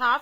½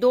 2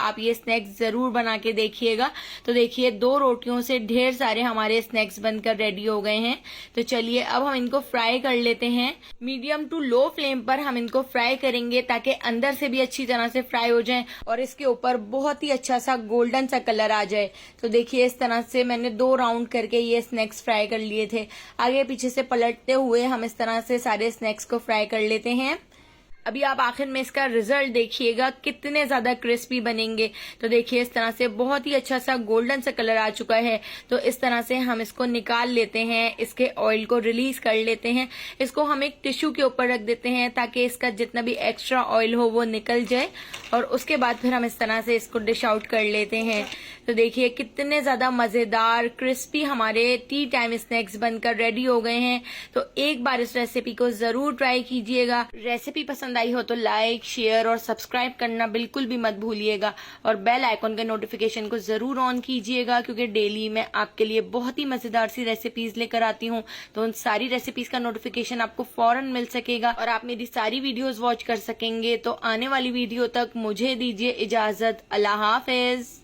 आप ये स्नैक्स जरूर बना के देखिएगा। तो देखिए 2 रोटियों से ढेर सारे हमारे स्नैक्स बनकर रेडी हो गए हैं। तो चलिए अब हम इनको फ्राई कर लेते हैं। मीडियम टू लो फ्लेम पर हम इनको फ्राई करेंगे ताकि अंदर से भी अच्छी तरह से फ्राई हो जाएं और इसके ऊपर बहुत ही अच्छा सा गोल्डन सा कलर आ जाए। तो देखिए इस तरह से मैंने 2 राउंड करके ये स्नैक्स फ्राई कर लिए थे। आगे पीछे से पलटते हुए हम इस तरह से सारे स्नैक्स को फ्राई कर लेते हैं। अभी आप आखिर में इसका रिजल्ट देखिएगा कितने ज्यादा क्रिस्पी बनेंगे। तो देखिए इस तरह से बहुत ही अच्छा सा गोल्डन सा कलर आ चुका है। तो इस तरह से हम इसको निकाल लेते हैं, इसके ऑयल को रिलीज कर लेते हैं। इसको हम एक टिश्यू के ऊपर रख देते हैं ताकि इसका जितना भी एक्स्ट्रा ऑयल हो वो निकल जाए और उसके बाद फिर हम इस तरह से इसको डिश आउट कर लेते हैं। तो देखिए कितने ज्यादा मजेदार क्रिस्पी हमारे टी टाइम स्नैक्स बनकर रेडी हो गए हैं। तो एक बार इस रेसिपी को जरूर ट्राई कीजिएगा। रेसिपी पसंद आई हो तो लाइक, शेयर और सब्सक्राइब करना बिल्कुल भी मत भूलिएगा और बेल आइकॉन के नोटिफिकेशन को जरूर ऑन कीजिएगा, क्योंकि डेली मैं आपके लिए बहुत ही मजेदार सी रेसिपीज लेकर आती हूँ। तो उन सारी रेसिपीज का नोटिफिकेशन आपको फौरन मिल सकेगा और आप मेरी सारी वीडियोस वॉच कर सकेंगे। तो आने वाली वीडियो तक मुझे दीजिए इजाजत। अल्लाह हाफिज।